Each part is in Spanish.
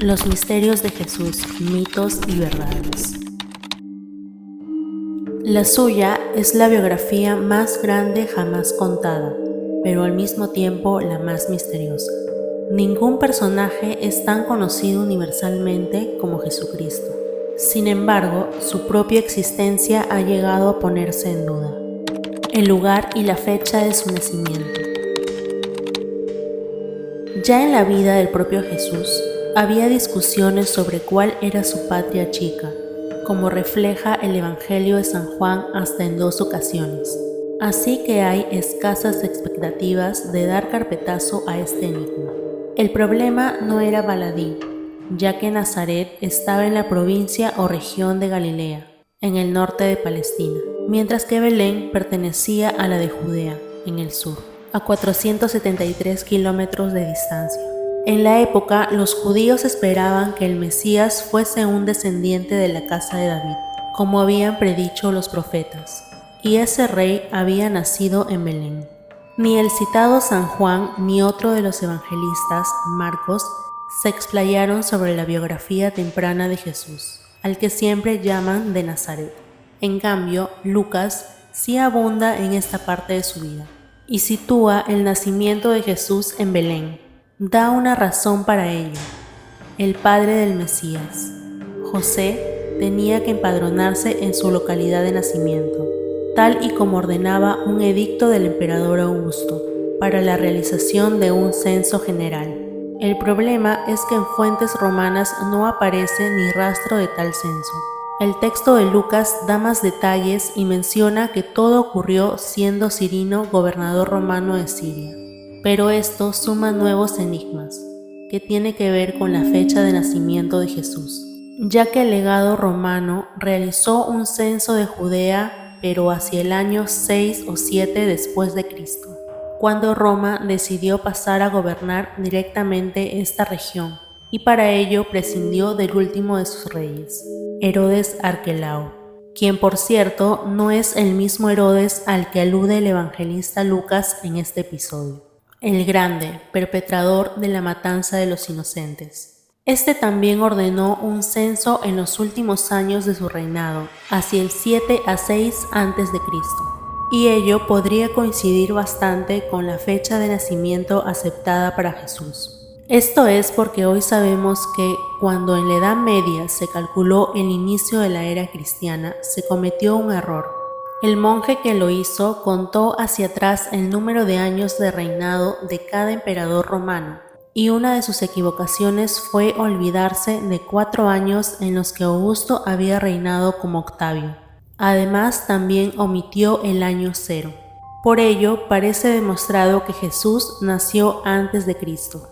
Los misterios de Jesús, mitos y verdades. La suya es la biografía más grande jamás contada, pero al mismo tiempo la más misteriosa. Ningún personaje es tan conocido universalmente como Jesucristo. Sin embargo, su propia existencia ha llegado a ponerse en duda. El lugar y la fecha de su nacimiento. Ya en la vida del propio Jesús, había discusiones sobre cuál era su patria chica, como refleja el Evangelio de San Juan hasta en 2 ocasiones. Así que hay escasas expectativas de dar carpetazo a este enigma. El problema no era baladí, ya que Nazaret estaba en la provincia o región de Galilea, en el norte de Palestina, mientras que Belén pertenecía a la de Judea, en el sur, a 473 kilómetros de distancia. En la época, los judíos esperaban que el Mesías fuese un descendiente de la casa de David, como habían predicho los profetas, y ese rey había nacido en Belén. Ni el citado San Juan ni otro de los evangelistas, Marcos, se explayaron sobre la biografía temprana de Jesús, al que siempre llaman de Nazaret. En cambio, Lucas sí abunda en esta parte de su vida, y sitúa el nacimiento de Jesús en Belén. Da una razón para ello: el padre del Mesías, José, tenía que empadronarse en su localidad de nacimiento, tal y como ordenaba un edicto del emperador Augusto, para la realización de un censo general. El problema es que en fuentes romanas no aparece ni rastro de tal censo. El texto de Lucas da más detalles y menciona que todo ocurrió siendo Cirino gobernador romano de Siria. Pero esto suma nuevos enigmas, que tiene que ver con la fecha de nacimiento de Jesús, ya que el legado romano realizó un censo de Judea, pero hacia el año 6 o 7 después de Cristo, cuando Roma decidió pasar a gobernar directamente esta región, y para ello prescindió del último de sus reyes, Herodes Arquelao, quien por cierto no es el mismo Herodes al que alude el evangelista Lucas en este episodio, el grande, perpetrador de la matanza de los inocentes. Este también ordenó un censo en los últimos años de su reinado, hacia el 7 a 6 a.C., y ello podría coincidir bastante con la fecha de nacimiento aceptada para Jesús. Esto es porque hoy sabemos que, cuando en la Edad Media se calculó el inicio de la era cristiana, se cometió un error. El monje que lo hizo contó hacia atrás el número de años de reinado de cada emperador romano, y una de sus equivocaciones fue olvidarse de 4 años en los que Augusto había reinado como Octavio. Además, también omitió el año 0. Por ello, parece demostrado que Jesús nació antes de Cristo,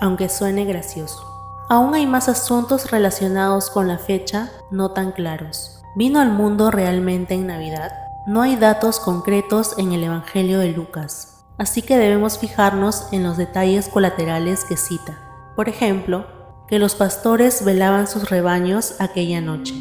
aunque suene gracioso. Aún hay más asuntos relacionados con la fecha no tan claros. ¿Vino al mundo realmente en Navidad? No hay datos concretos en el Evangelio de Lucas, así que debemos fijarnos en los detalles colaterales que cita. Por ejemplo, que los pastores velaban sus rebaños aquella noche,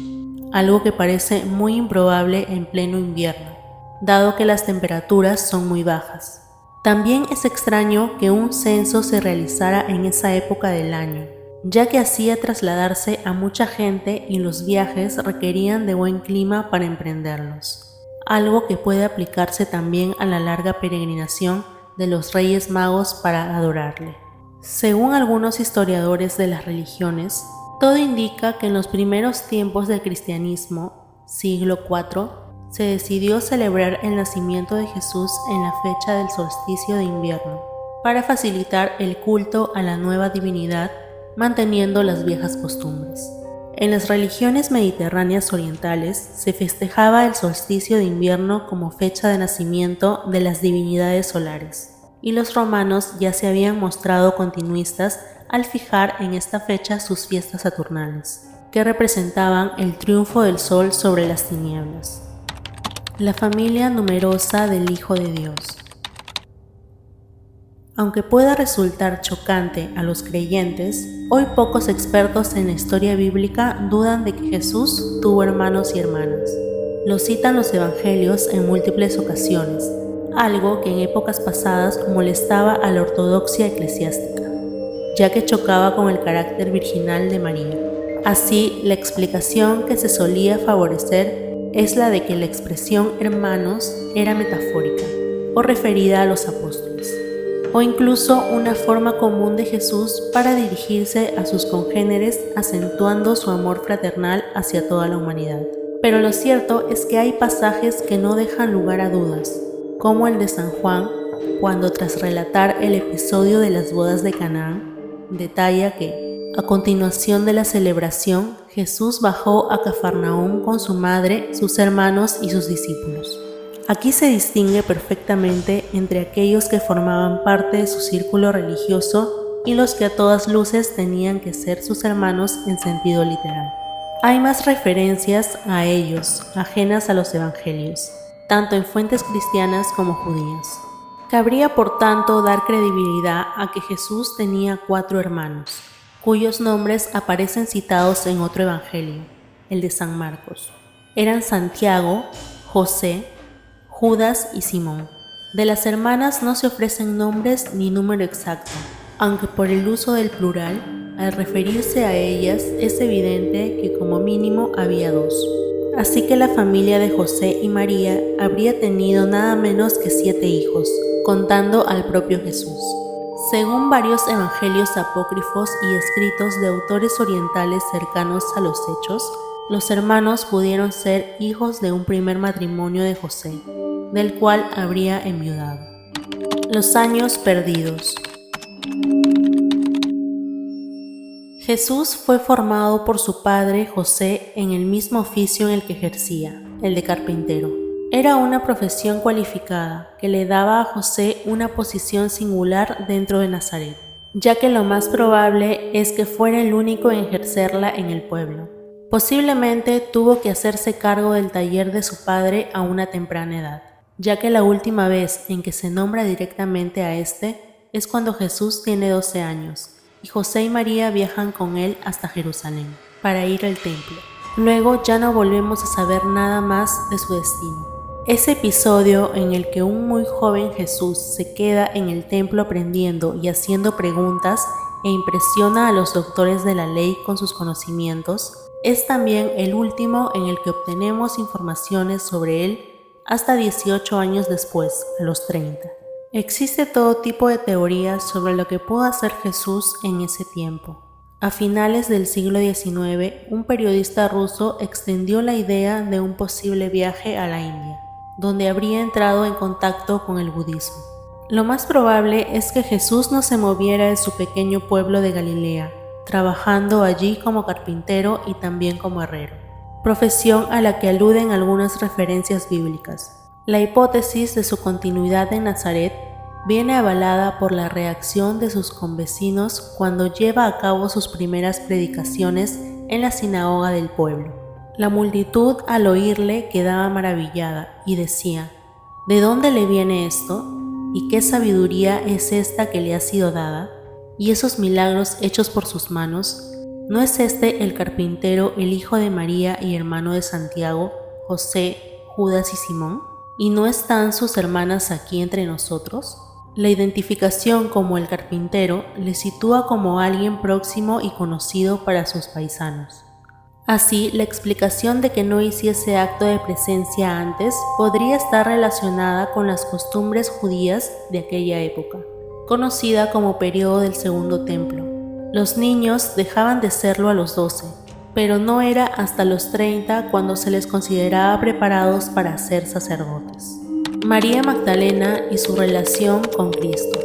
algo que parece muy improbable en pleno invierno, dado que las temperaturas son muy bajas. También es extraño que un censo se realizara en esa época del año, ya que hacía trasladarse a mucha gente y los viajes requerían de buen clima para emprenderlos, algo que puede aplicarse también a la larga peregrinación de los Reyes Magos para adorarle. Según algunos historiadores de las religiones, todo indica que en los primeros tiempos del cristianismo, siglo IV, se decidió celebrar el nacimiento de Jesús en la fecha del solsticio de invierno, para facilitar el culto a la nueva divinidad, manteniendo las viejas costumbres. En las religiones mediterráneas orientales se festejaba el solsticio de invierno como fecha de nacimiento de las divinidades solares, y los romanos ya se habían mostrado continuistas al fijar en esta fecha sus fiestas saturnales, que representaban el triunfo del sol sobre las tinieblas. La familia numerosa del Hijo de Dios. Aunque pueda resultar chocante a los creyentes, hoy pocos expertos en la historia bíblica dudan de que Jesús tuvo hermanos y hermanas. Lo citan los evangelios en múltiples ocasiones, algo que en épocas pasadas molestaba a la ortodoxia eclesiástica, ya que chocaba con el carácter virginal de María. Así, la explicación que se solía favorecer es la de que la expresión hermanos era metafórica o referida a los apóstoles, o incluso una forma común de Jesús para dirigirse a sus congéneres, acentuando su amor fraternal hacia toda la humanidad. Pero lo cierto es que hay pasajes que no dejan lugar a dudas, como el de San Juan, cuando tras relatar el episodio de las bodas de Canaán, detalla que, a continuación de la celebración, Jesús bajó a Cafarnaúm con su madre, sus hermanos y sus discípulos. Aquí se distingue perfectamente entre aquellos que formaban parte de su círculo religioso y los que a todas luces tenían que ser sus hermanos en sentido literal. Hay más referencias a ellos, ajenas a los evangelios, tanto en fuentes cristianas como judías. Cabría, por tanto, dar credibilidad a que Jesús tenía 4 hermanos, cuyos nombres aparecen citados en otro evangelio, el de San Marcos. Eran Santiago, José, Judas y Simón. De las hermanas no se ofrecen nombres ni número exacto, aunque por el uso del plural, al referirse a ellas es evidente que como mínimo había 2. Así que la familia de José y María habría tenido nada menos que 7 hijos, contando al propio Jesús. Según varios evangelios apócrifos y escritos de autores orientales cercanos a los Hechos, los hermanos pudieron ser hijos de un primer matrimonio de José, del cual habría enviudado. Los años perdidos. Jesús fue formado por su padre José en el mismo oficio en el que ejercía, el de carpintero. Era una profesión cualificada que le daba a José una posición singular dentro de Nazaret, ya que lo más probable es que fuera el único en ejercerla en el pueblo. Posiblemente tuvo que hacerse cargo del taller de su padre a una temprana edad, ya que la última vez en que se nombra directamente a este es cuando Jesús tiene 12 años, y José y María viajan con él hasta Jerusalén para ir al templo. Luego ya no volvemos a saber nada más de su destino. Ese episodio en el que un muy joven Jesús se queda en el templo aprendiendo y haciendo preguntas e impresiona a los doctores de la ley con sus conocimientos, es también el último en el que obtenemos informaciones sobre él hasta 18 años después, a los 30. Existe todo tipo de teorías sobre lo que pudo hacer Jesús en ese tiempo. A finales del siglo XIX, un periodista ruso extendió la idea de un posible viaje a la India, donde habría entrado en contacto con el budismo. Lo más probable es que Jesús no se moviera de su pequeño pueblo de Galilea, trabajando allí como carpintero y también como herrero, profesión a la que aluden algunas referencias bíblicas. La hipótesis de su continuidad en Nazaret viene avalada por la reacción de sus convecinos cuando lleva a cabo sus primeras predicaciones en la sinagoga del pueblo. La multitud al oírle quedaba maravillada y decía: ¿de dónde le viene esto? ¿Y qué sabiduría es esta que le ha sido dada? ¿Y esos milagros hechos por sus manos? ¿No es este el carpintero, el hijo de María y hermano de Santiago, José, Judas y Simón? ¿Y no están sus hermanas aquí entre nosotros? La identificación como el carpintero le sitúa como alguien próximo y conocido para sus paisanos. Así, la explicación de que no hiciese acto de presencia antes podría estar relacionada con las costumbres judías de aquella época, conocida como periodo del Segundo Templo. Los niños dejaban de serlo a los 12, pero no era hasta los 30 cuando se les consideraba preparados para ser sacerdotes. María Magdalena y su relación con Cristo.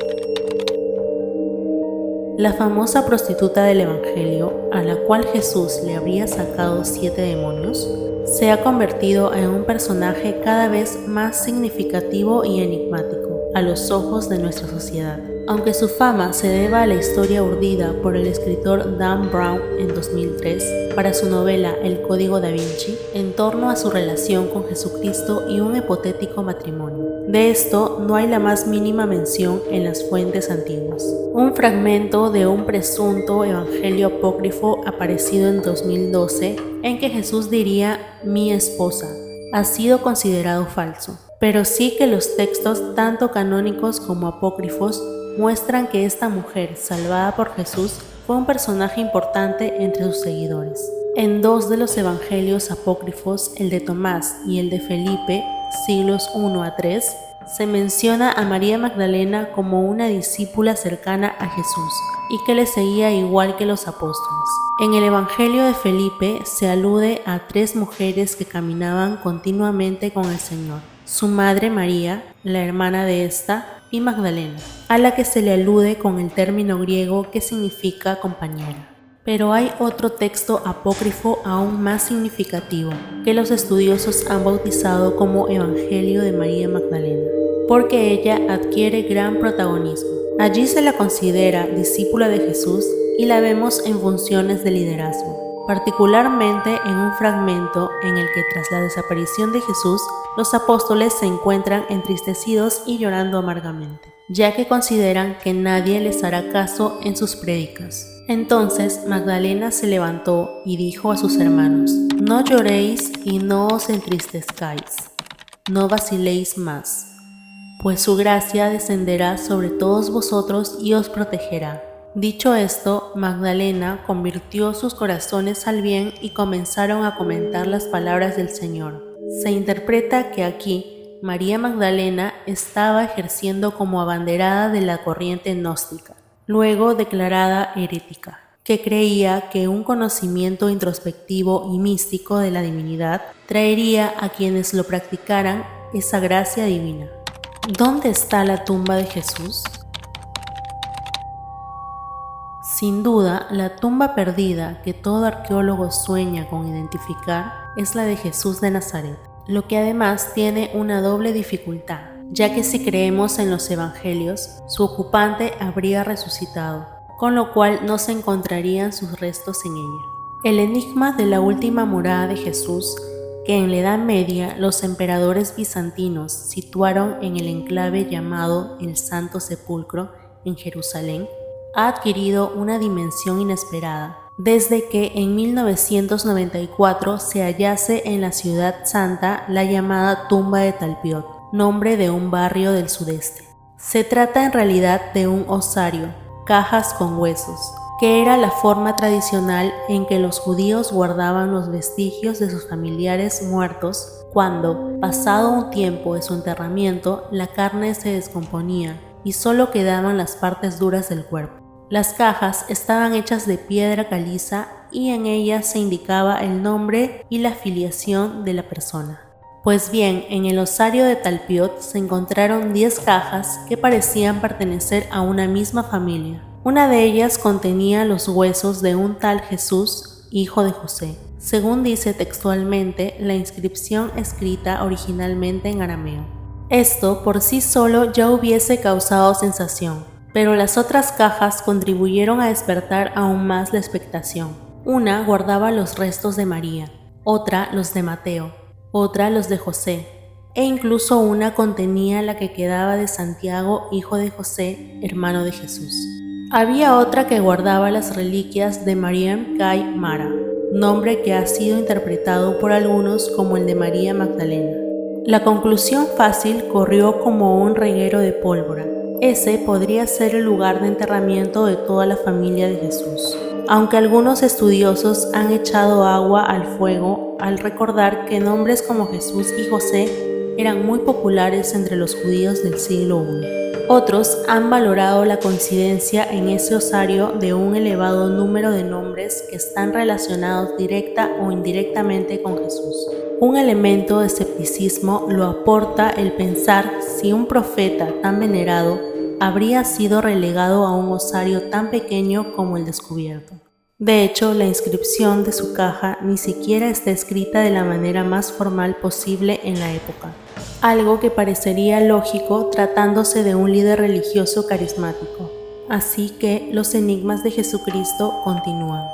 La famosa prostituta del Evangelio, a la cual Jesús le habría sacado 7 demonios, se ha convertido en un personaje cada vez más significativo y enigmático a los ojos de nuestra sociedad. Aunque su fama se deba a la historia urdida por el escritor Dan Brown en 2003 para su novela El Código da Vinci, en torno a su relación con Jesucristo y un hipotético matrimonio. De esto no hay la más mínima mención en las fuentes antiguas. Un fragmento de un presunto evangelio apócrifo aparecido en 2012 en que Jesús diría «mi esposa» ha sido considerado falso, pero sí que los textos tanto canónicos como apócrifos muestran que esta mujer, salvada por Jesús, fue un personaje importante entre sus seguidores. En dos de los evangelios apócrifos, el de Tomás y el de Felipe, siglos I a III, se menciona a María Magdalena como una discípula cercana a Jesús y que le seguía igual que los apóstoles. En el evangelio de Felipe se alude a 3 mujeres que caminaban continuamente con el Señor: su madre María, la hermana de esta, y Magdalena, a la que se le alude con el término griego que significa compañera. Pero hay otro texto apócrifo aún más significativo, que los estudiosos han bautizado como Evangelio de María Magdalena, porque ella adquiere gran protagonismo. Allí se la considera discípula de Jesús y la vemos en funciones de liderazgo, particularmente en un fragmento en el que tras la desaparición de Jesús, los apóstoles se encuentran entristecidos y llorando amargamente, ya que consideran que nadie les hará caso en sus prédicas. Entonces Magdalena se levantó y dijo a sus hermanos: «No lloréis y no os entristezcáis, no vaciléis más, pues su gracia descenderá sobre todos vosotros y os protegerá». Dicho esto, Magdalena convirtió sus corazones al bien y comenzaron a comentar las palabras del Señor. Se interpreta que aquí María Magdalena estaba ejerciendo como abanderada de la corriente gnóstica, luego declarada herética, que creía que un conocimiento introspectivo y místico de la divinidad traería a quienes lo practicaran esa gracia divina. ¿Dónde está la tumba de Jesús? Sin duda, la tumba perdida que todo arqueólogo sueña con identificar es la de Jesús de Nazaret, lo que además tiene una doble dificultad, ya que si creemos en los evangelios, su ocupante habría resucitado, con lo cual no se encontrarían sus restos en ella. El enigma de la última morada de Jesús, que en la Edad Media los emperadores bizantinos situaron en el enclave llamado el Santo Sepulcro en Jerusalén, ha adquirido una dimensión inesperada, desde que en 1994 se hallase en la Ciudad Santa la llamada Tumba de Talpiot, nombre de un barrio del sudeste. Se trata en realidad de un osario, cajas con huesos, que era la forma tradicional en que los judíos guardaban los vestigios de sus familiares muertos cuando, pasado un tiempo de su enterramiento, la carne se descomponía y solo quedaban las partes duras del cuerpo. Las cajas estaban hechas de piedra caliza y en ellas se indicaba el nombre y la filiación de la persona. Pues bien, en el osario de Talpiot se encontraron 10 cajas que parecían pertenecer a una misma familia. Una de ellas contenía los huesos de un tal Jesús, hijo de José, según dice textualmente la inscripción escrita originalmente en arameo. Esto por sí solo ya hubiese causado sensación, pero las otras cajas contribuyeron a despertar aún más la expectación. Una guardaba los restos de María, otra los de Mateo, otra los de José, e incluso una contenía la que quedaba de Santiago, hijo de José, hermano de Jesús. Había otra que guardaba las reliquias de Mariam Kai Mara, nombre que ha sido interpretado por algunos como el de María Magdalena. La conclusión fácil corrió como un reguero de pólvora. Ese podría ser el lugar de enterramiento de toda la familia de Jesús, aunque algunos estudiosos han echado agua al fuego al recordar que nombres como Jesús y José eran muy populares entre los judíos del siglo I. Otros han valorado la coincidencia en ese osario de un elevado número de nombres que están relacionados directa o indirectamente con Jesús. Un elemento de escepticismo lo aporta el pensar si un profeta tan venerado habría sido relegado a un osario tan pequeño como el descubierto. De hecho, la inscripción de su caja ni siquiera está escrita de la manera más formal posible en la época, algo que parecería lógico tratándose de un líder religioso carismático. Así que los enigmas de Jesucristo continúan.